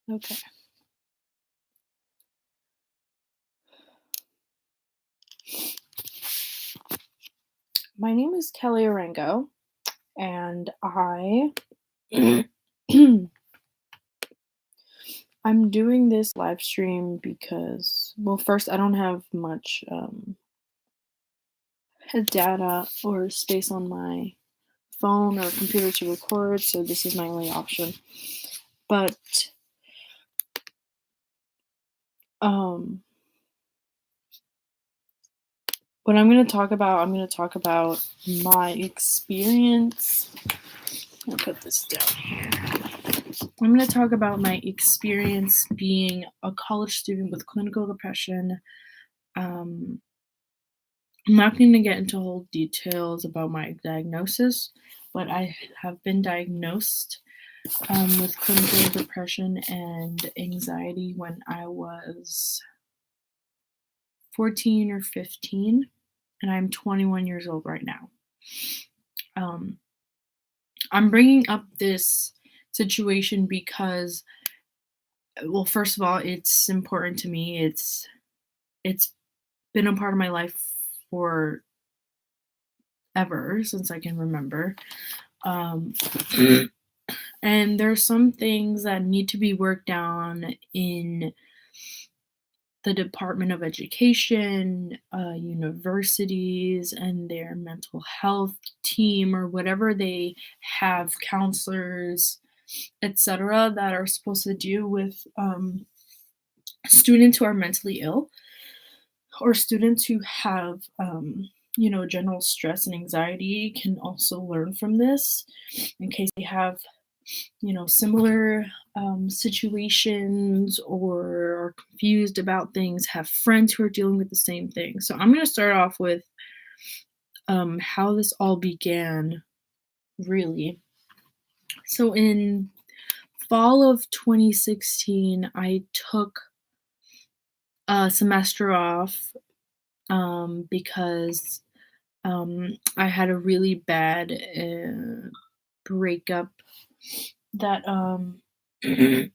Okay. My name is Kelly Orengo, and I'm doing this live stream because, well, first, I don't have much data or space on my phone or computer to record, so this is my only option. But um, what I'm going to talk about my experience. I'll put this down here. I'm going to talk about my experience being a college student with clinical depression. I'm not going to get into whole details about my diagnosis, but I have been diagnosed with clinical depression and anxiety when I was 14 or 15, and I'm 21 years old right now. Um, I'm bringing up this situation because, well, first of all, it's important to me. It's been a part of my life for ever since I can remember. Um, and there's some things that need to be worked on in the Department of Education, universities, and their mental health team, or whatever they have, counselors, etc., that are supposed to deal with students who are mentally ill or students who have general stress and anxiety can also learn from this in case they have similar situations or are confused about things, have friends who are dealing with the same thing. So I'm going to start off with how this all began, really. So in fall of 2016, I took a semester off because I had a really bad breakup that I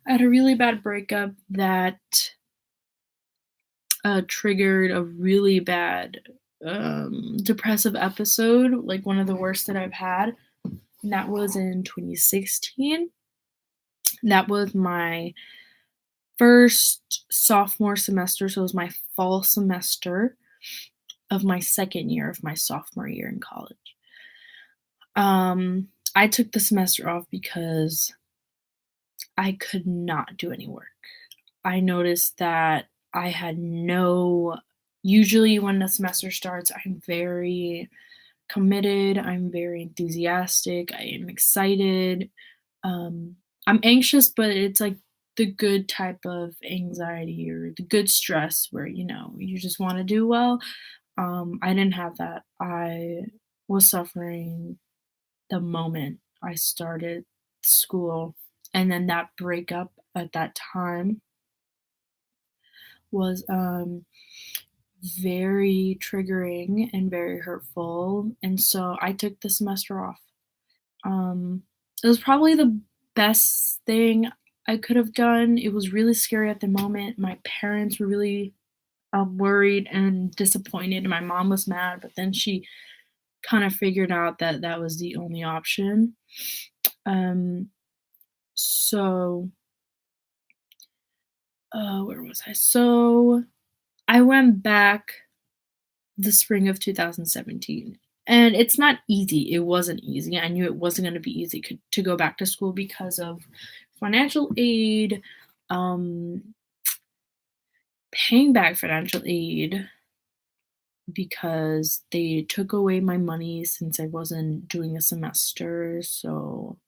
had a really bad breakup that triggered a really bad depressive episode, like one of the worst that I've had. And that was in 2016. That was my first sophomore semester, so it was my fall semester of my second year of my sophomore year in college. I took the semester off because I could not do any work. I noticed that I had usually when the semester starts, I'm very committed, I'm very enthusiastic, I am excited. I'm anxious, but it's like the good type of anxiety or the good stress where, you just want to do well. I didn't have that. I was suffering the moment I started school. And then that breakup at that time was very triggering and very hurtful. And so I took the semester off. It was probably the best thing I could have done. It was really scary at the moment. My parents were really worried and disappointed. My mom was mad, but then she kind of figured out that that was the only option. So, where was I? So, I went back the spring of 2017. And it's not easy. It wasn't easy. I knew it wasn't going to be easy to go back to school because of financial aid, um, paying back financial aid because they took away my money since I wasn't doing a semester. So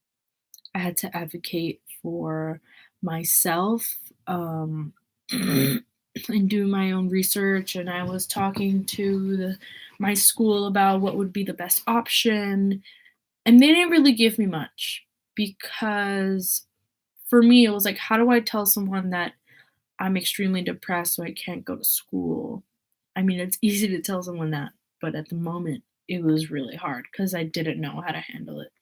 I had to advocate for myself and do my own research. And I was talking to my school about what would be the best option. And they didn't really give me much because for me, it was like, how do I tell someone that I'm extremely depressed so I can't go to school? I mean, it's easy to tell someone that, but at the moment, it was really hard because I didn't know how to handle it.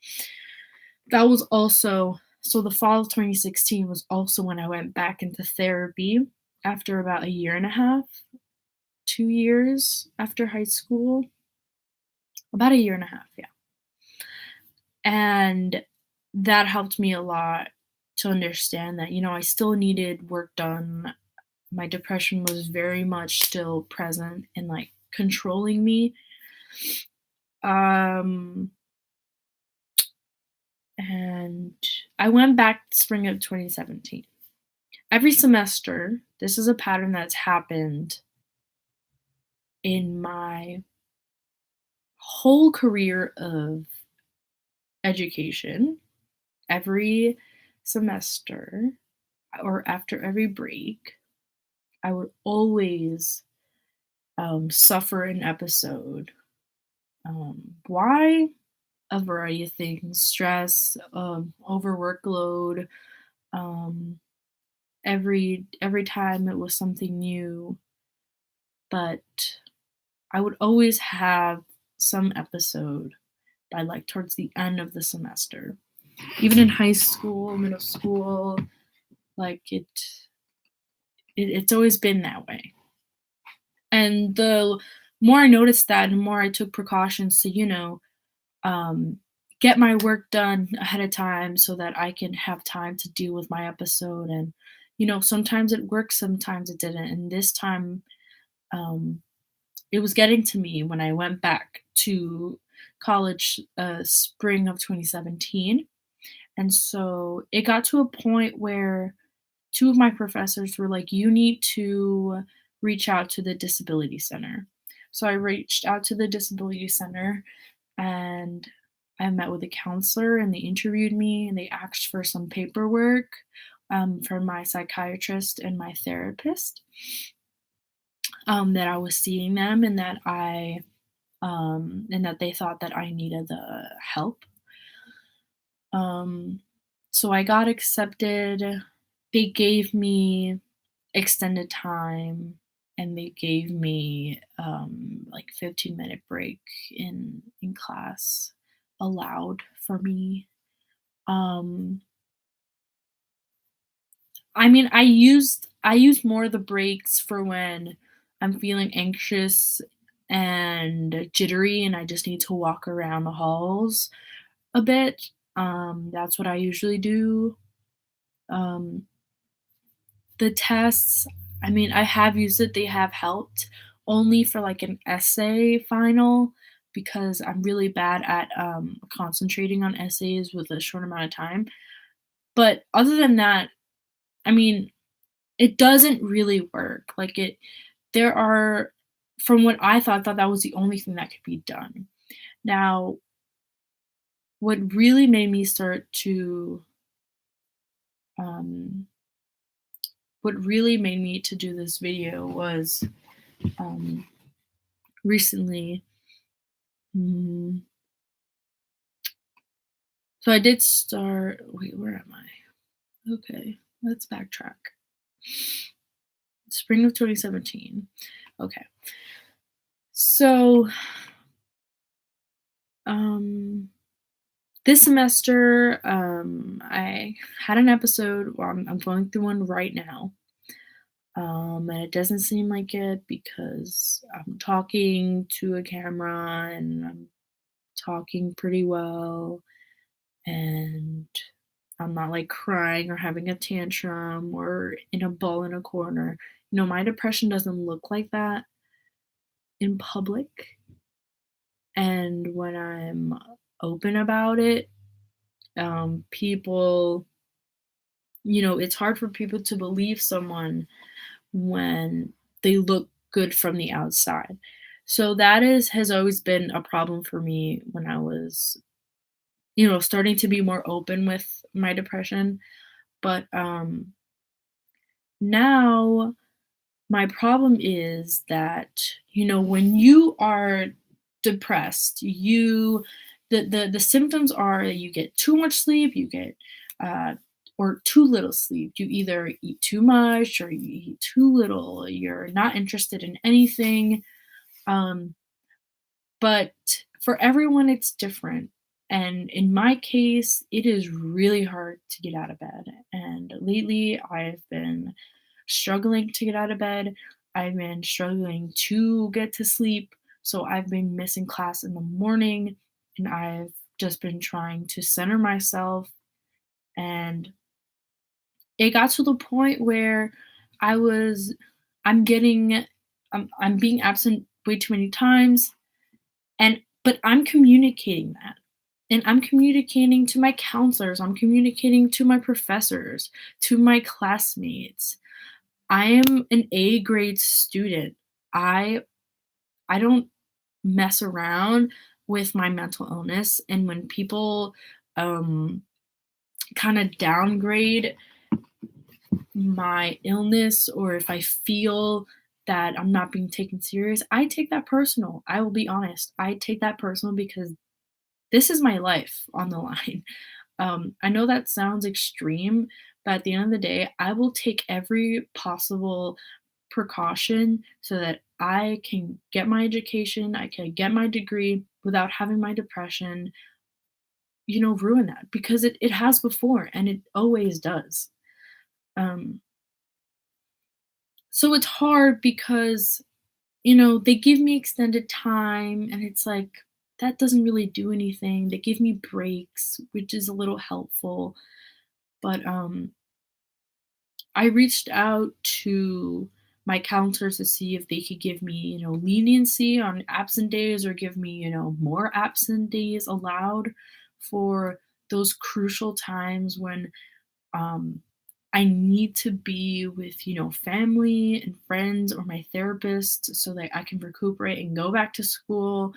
That was also So the fall of 2016 was also when I went back into therapy after about a year and a half, 2 years after high school. About a year and a half, yeah. And that helped me a lot to understand that, I still needed work done. My depression was very much still present and, like, controlling me. Um, and I went back spring of 2017. Every semester, this is a pattern that's happened in my whole career of education. Every semester or after every break, I would always suffer an episode. Why? A variety of things: stress, overworkload. Um, every time it was something new, but I would always have some episode by, like, towards the end of the semester. Even in high school, middle school, like it's always been that way. And the more I noticed that, and the more I took precautions to, um, get my work done ahead of time so that I can have time to deal with my episode. And, sometimes it worked, sometimes it didn't. And this time, um, it was getting to me when I went back to college, spring of 2017. And so it got to a point where two of my professors were like, "You need to reach out to the disability center." So I reached out to the disability center, and I met with a counselor, and they interviewed me, and they asked for some paperwork from my psychiatrist and my therapist, that I was seeing them, and that they thought that I needed the help. Um, so I got accepted. They gave me extended time, and they gave me like 15-minute break in class allowed for me. um I mean, I used more of the breaks for when I'm feeling anxious and jittery and I just need to walk around the halls a bit. That's what I usually do. um The tests, I mean, I have used it, they have helped, only for, like, an essay final, because I'm really bad at, concentrating on essays with a short amount of time. But other than that, I mean, it doesn't really work. Like, there are from what I thought that was the only thing that could be done. Now, what really made me start to, um what really made me to do this video was, um recently. Mm, so I did start. Wait, where am I? Okay, let's backtrack. Spring of 2017. Okay. So, um, this semester, I had an episode. Well, I'm going through one right now. And it doesn't seem like it because I'm talking to a camera and I'm talking pretty well, and I'm not, like, crying or having a tantrum or in a ball in a corner. My depression doesn't look like that in public, and when I'm open about it, people it's hard for people to believe someone when they look good from the outside. So that has always been a problem for me when I was, starting to be more open with my depression. But, now my problem is that, when you are depressed, the symptoms are that you get too much sleep, you get uh or too little sleep. You either eat too much or you eat too little. You're not interested in anything. Um, but for everyone it's different. And in my case, it is really hard to get out of bed. And lately, I've been struggling to get out of bed. I've been struggling to get to sleep. So I've been missing class in the morning, and I've just been trying to center myself. And it got to the point where I was, I'm getting, I'm being absent way too many times. But I'm communicating that. And I'm communicating to my counselors, I'm communicating to my professors, to my classmates. I am an A grade student. I I don't mess around with my mental illness, and when people um kind of downgrade my illness, or if I feel that I'm not being taken serious, I take that personal. I will be honest. I take that personal because this is my life on the line. I know that sounds extreme, but at the end of the day, I will take every possible precaution so that I can get my education, I can get my degree without having my depression, ruin that, because it has before and it always does. Um, so it's hard because they give me extended time, and it's like, that doesn't really do anything. They give me breaks, which is a little helpful, but, I reached out to my counselors to see if they could give me, leniency on absent days, or give me, more absent days allowed for those crucial times when, um, I need to be with, family and friends or my therapist so that I can recuperate and go back to school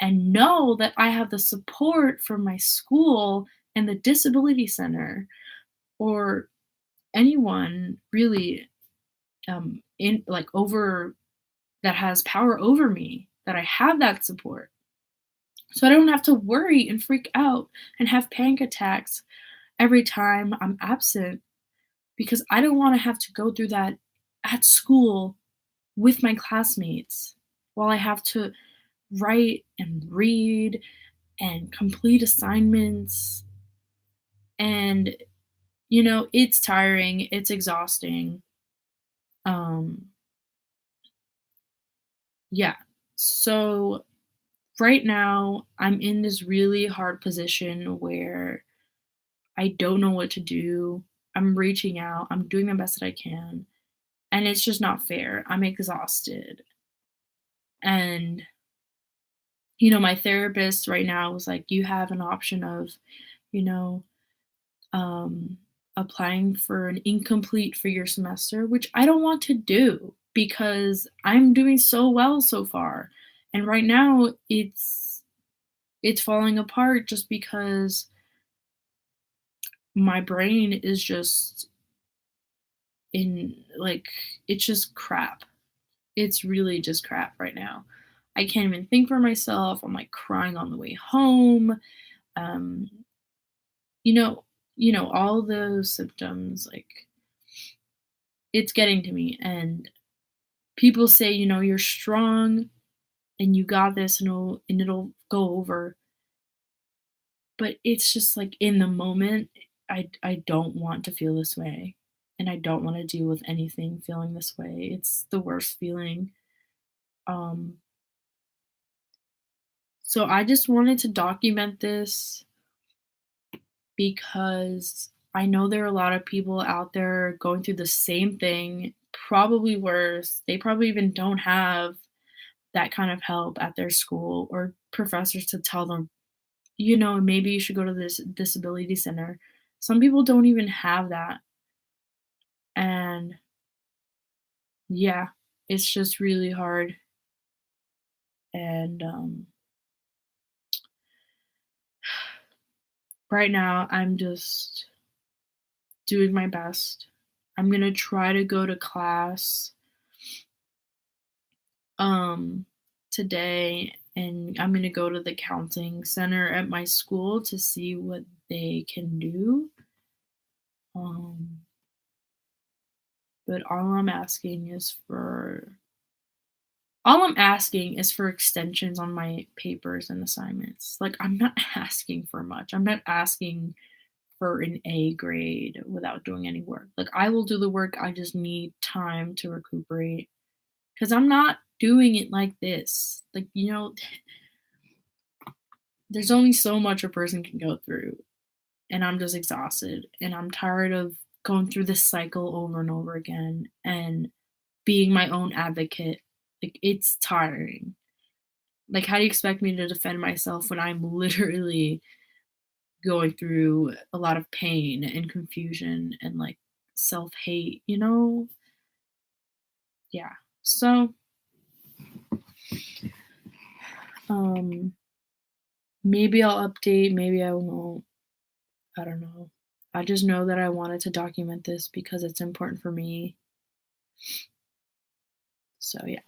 and know that I have the support from my school and the disability center, or anyone really, in like over that has power over me, that I have that support. So I don't have to worry and freak out and have panic attacks every time I'm absent, because I don't want to have to go through that at school with my classmates while I have to write and read and complete assignments. And it's tiring, it's exhausting. Um yeah. So right now, I'm in this really hard position where I don't know what to do. I'm reaching out, I'm doing the best that I can, and it's just not fair. I'm exhausted. And, my therapist right now was like, you have an option of, you know, um, applying for an incomplete for your semester, which I don't want to do because I'm doing so well so far. And right now, it's falling apart just because my brain is just in like, it's just crap. It's really just crap right now. I can't even think for myself. I'm like crying on the way home. Um, you know, all those symptoms, like, it's getting to me. And people say, you're strong and you got this, and it'll go over. But it's just like, in the moment, I don't want to feel this way, and I don't wanna deal with anything feeling this way. It's the worst feeling. Um, so I just wanted to document this because I know there are a lot of people out there going through the same thing, probably worse. They probably even don't have that kind of help at their school, or professors to tell them, maybe you should go to this disability center. Some people don't even have that. And yeah, it's just really hard. And right now, I'm just doing my best. I'm gonna try to go to class um today, and I'm gonna go to the counseling center at my school to see what they can do. Um, but all I'm asking is for All I'm asking is for extensions on my papers and assignments. Like, I'm not asking for much. I'm not asking for an A grade without doing any work. Like, I will do the work, I just need time to recuperate because I'm not doing it like this. Like, there's only so much a person can go through, and I'm just exhausted, and I'm tired of going through this cycle over and over again and being my own advocate. Like, it's tiring. Like, how do you expect me to defend myself when I'm literally going through a lot of pain and confusion and, like, self-hate, you know? Yeah. So, um, maybe I'll update, maybe I won't. I don't know. I just know that I wanted to document this because it's important for me. So, yeah.